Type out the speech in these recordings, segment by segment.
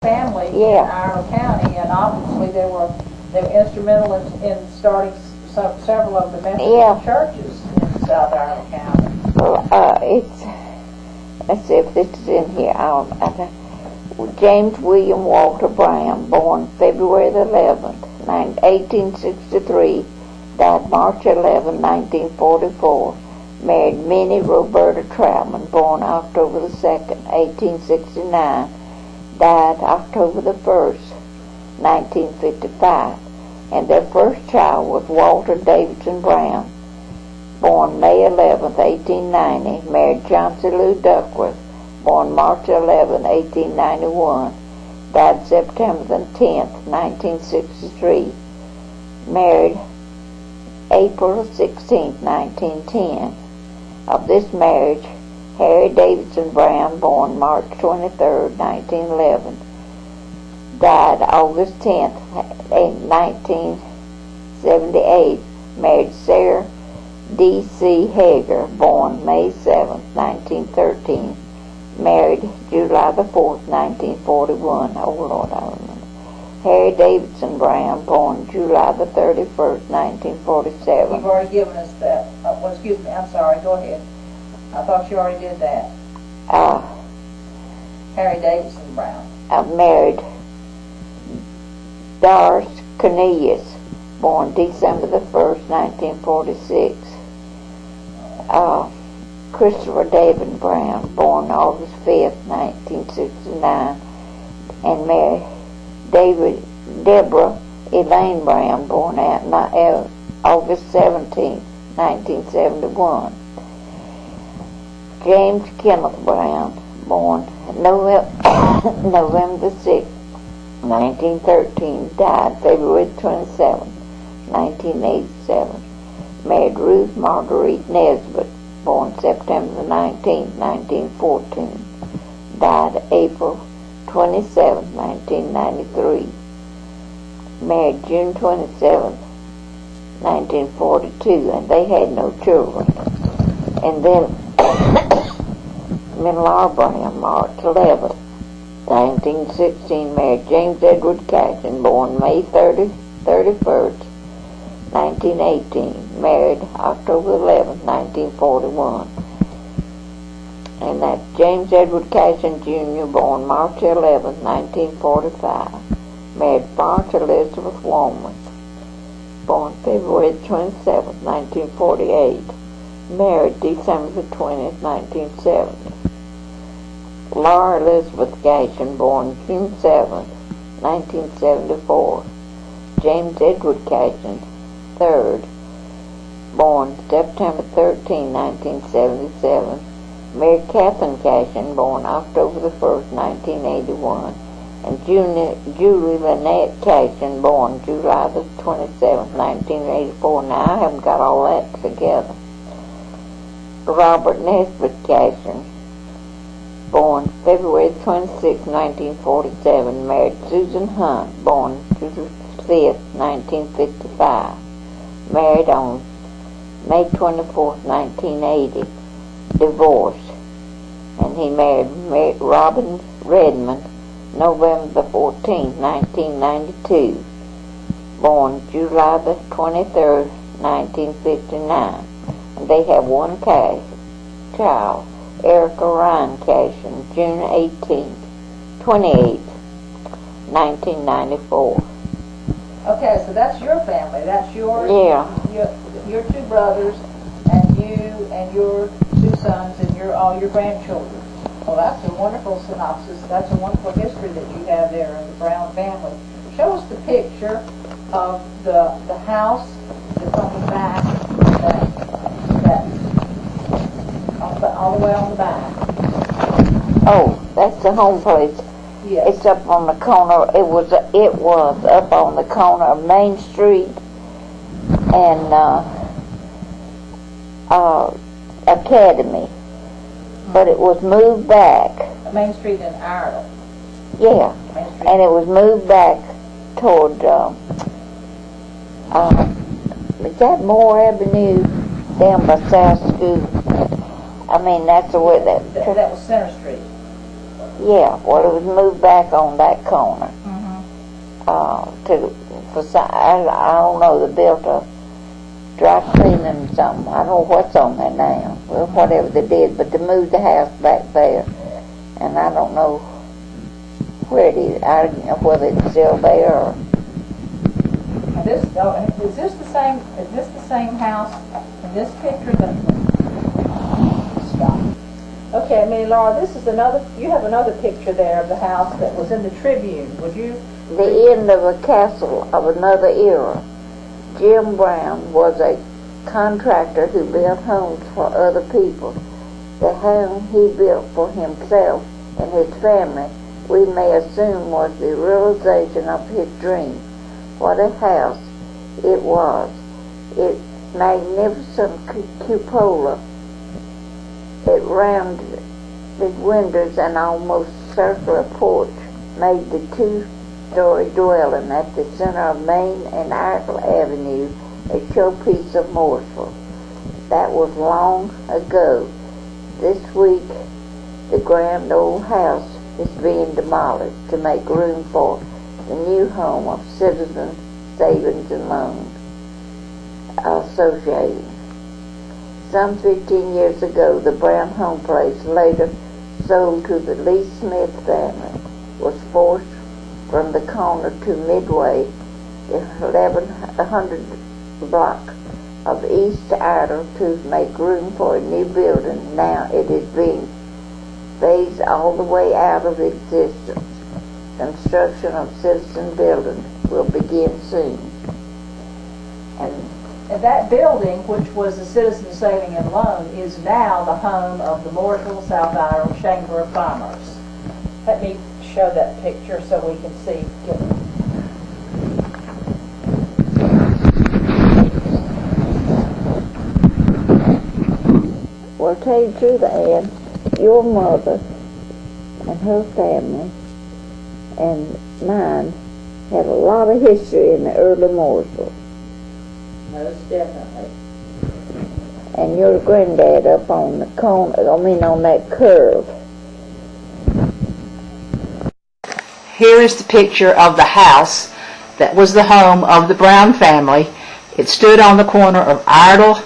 family in our county, and obviously they were instrumental in starting several of the Methodist churches in South Iredell County. Let's see if this is in here. James William Walter Brown, born February the 11th, 1863, died March 11, 1944. Married Minnie Roberta Troutman, born October the 2nd, 1869, died October the 1st, 1955. And their first child was Walter Davidson Brown, born May 11, 1890, married Chauncey Lou Duckworth, born March 11, 1891, died September the 10th, 1963, married April 16, 1910. Of this marriage, Harry Davidson Brown, born March 23, 1911, died August 10, 1978, married Sarah D.C. Hager, born May 7, 1913, married July the 4th, 1941. Oh, Lord, I remember. Harry Davidson Brown, born July the 31st, 1947. You've already given us that. Excuse me, I'm sorry, go ahead. I thought you already did that. Harry Davidson Brown. Married Doris Cornelius, born December the 1st, 1946. Christopher David Brown, born August 5th, 1969, and married Deborah Elaine Brown, born August 17th, 1971. James Kenneth Brown, born November 6th, 1913, died February 27th, 1987. Married Ruth Marguerite Nesbitt, born September 19th, 1914, died April 27th, 1993. Married June 27th, 1942, and they had no children. And then Laura Brown, March 11th, 1916, married James Edward Cashion, born May 31st, 1918, married October 11th, 1941. And that's James Edward Cashion Jr., born March 11th, 1945, married Florence Elizabeth Woolman, born February 27th, 1948, married December the 20th, 1970. Laura Elizabeth Cashion, born June 7th, 1974. James Edward Cashion, III, born September 13, 1977. Married Catherine Cashion, born October the 1st, 1981. And Julie Lynette Cashion, born July the 27th, 1984. Now, I haven't got all that together. Robert Nesbitt Cashion, born February 26, 1947, married Susan Hunt, born June 5th, 1955, married on May 24th, 1980, divorced, and he married Robin Redmond November the 14th, 1992, born July the 23rd, 1959, and they have one child, Erica Ryan Cashion, June 28th, 1994. Okay, so that's your family. That's yours. Yeah. Your two brothers, and you, and your two sons, and all your grandchildren. Well, that's a wonderful synopsis. That's a wonderful history that you have there in the Brown family. Show us the picture of the house that's on the back. All the way on the back. Oh, that's the home place. Yes. It's up on the corner. It was up on the corner of Main Street and Academy, but it was moved back. Main Street in Iredell. Yeah, and it was moved back toward. Is that Moore Avenue down by South School? I mean, that's the way that was Center Street. Yeah, well, it was moved back on that corner. I don't know, they built a dry cleaning something. I don't know what's on there now. Well, whatever they did, but they moved the house back there. And I don't know where it is. I don't know whether it's still there or... Is this the same house in this picture that... Stop. Okay, Minnie Laura, you have another picture there of the house that was in the Tribune. Would you... The end of a castle of another era. Jim Brown was a contractor who built homes for other people. The home he built for himself and his family, we may assume, was the realization of his dream. What a house it was. Its magnificent cupola, its rounded windows and almost circular porch made the two-story dwelling at the center of Main and Iredell Avenue a showpiece of Mooresville. That was long ago. This week, the grand old house is being demolished to make room for the new home of Citizens Savings and Loan Association. Some 15 years ago, the Brown home place, later sold to the Lee Smith family, was forced from the corner to Midway, the 1100 block of East Iredell, to make room for a new building. Now it is being phased all the way out of existence. Construction of citizen buildings will begin soon. And that building, which was the Citizen Saving and Loan, is now the home of the Mooresville South Iredell Chamber of Commerce. Let me show that picture so we can see. Well, tell you the truth, Ann, your mother and her family and mine had a lot of history in the early Mooresville. Most definitely. And your granddad up on the corner, on that curve. Here is the picture of the house that was the home of the Brown family. It stood on the corner of Iredell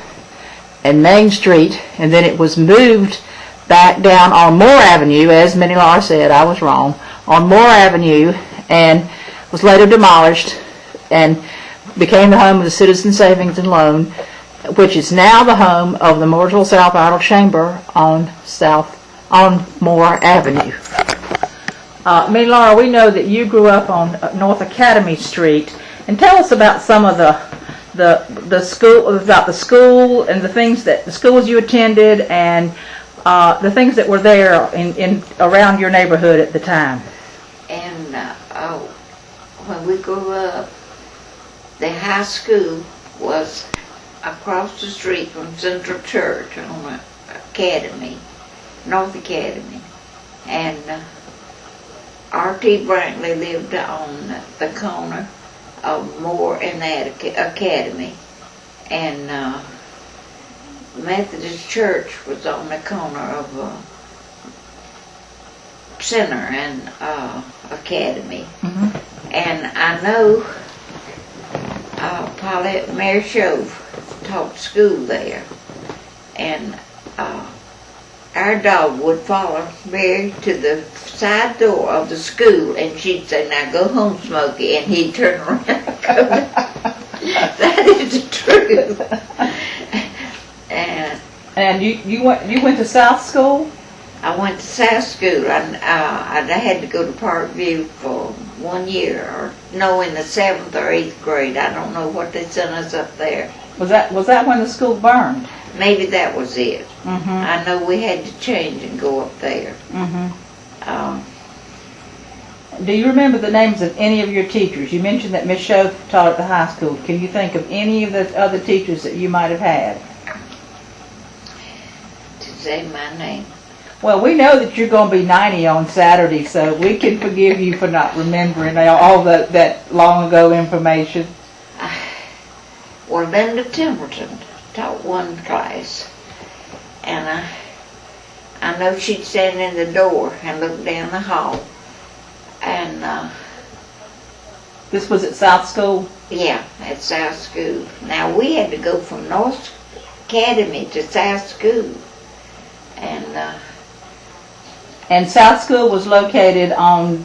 and Main Street, and then it was moved back down on Moore Avenue, as Minnie Laura said, I was wrong, on Moore Avenue, and was later demolished and became the home of the Citizen Savings and Loan, which is now the home of the Mooresville South Iredell Chamber on Moore Avenue. Minnie Laura, we know that you grew up on North Academy Street, and tell us about some of the school and the schools you attended and the things that were there in around your neighborhood at the time. And when we grew up, the high school was across the street from Central Church on Academy, North Academy, and R.T. Brantley lived on the corner of Moore and that Academy, and Methodist Church was on the corner of Center and Academy. Mm-hmm. And I know Paulette Mary Shove taught school there, and our dog would follow Mary to the side door of the school, and she'd say, "Now go home, Smokey," and he'd turn around and go. That is the truth. And you went to South School? I went to South School. I had to go to Parkview for 1 year, or no, in the 7th or 8th grade. I don't know what they sent us up there. Was that when the school burned? Maybe that was it. Mm-hmm. I know we had to change and go up there. Mm-hmm. Do you remember the names of any of your teachers? You mentioned that Miss Shove taught at the high school. Can you think of any of the other teachers that you might have had? To say my name. Well, we know that you're going to be 90 on Saturday, so we can forgive you for not remembering all that long ago information. Well, Linda Templeton taught one class, and I know she'd stand in the door and look down the hall. And, This was at South School? yeah, at South School. Now, we had to go from North Academy to South School. And South School was located on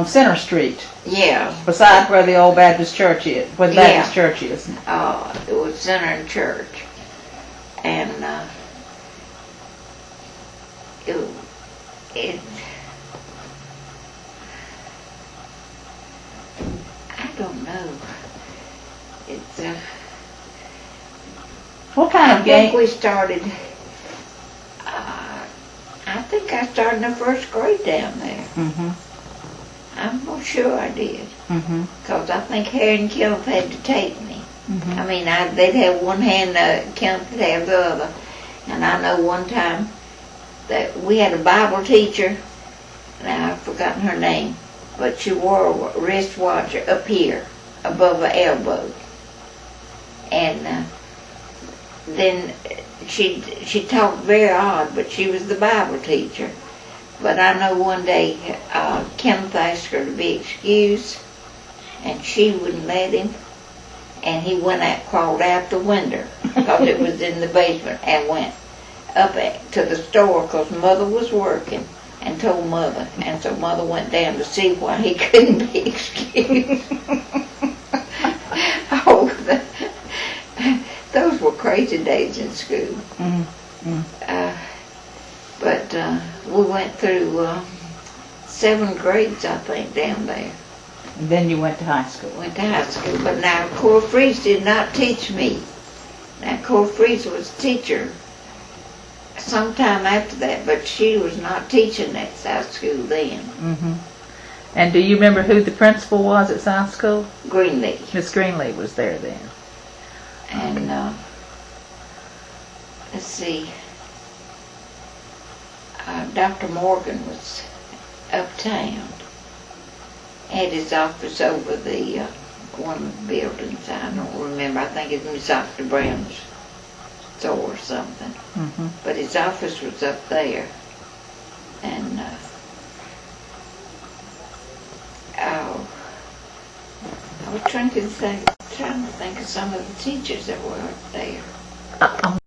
Center Street, yeah, beside where the old Baptist church is, where the Baptist church is. it was Center Church. And, it I don't know. It's, What kind of I game? think we started, I think I started in the first grade down there. Mm-hmm. I'm not sure I did. Mm-hmm. Because I think Harry and Kenneth had to take me. Mm-hmm. I mean, they'd have one hand, Kenneth would have the other. And I know one time that we had a Bible teacher, now I've forgotten her name, but she wore a wristwatch up here, above her elbow. And then she talked very odd, but she was the Bible teacher. But I know one day Kenneth asked her to be excused, and she wouldn't let him. And he crawled out the window, because it was in the basement, and went up to the store, because Mother was working, and told Mother. And so Mother went down to see why he couldn't be excused. Oh, those were crazy days in school. Mm-hmm. But we went through 7 grades, I think, down there. And then you went to high school. Went to high school. But now, Cora Freeze did not teach me. Now, Cora Freeze was a teacher sometime after that, but she was not teaching at South School then. Mm-hmm. And do you remember who the principal was at South School? Greenleaf. Miss Greenlee was there then. And, let's see, Dr. Morgan was uptown. Had his office over the one of the buildings. I don't remember. I think it's Miss Dr. Brown's store or something. Mm-hmm. But his office was up there. And, I was trying to think of some of the teachers that were up there. I'm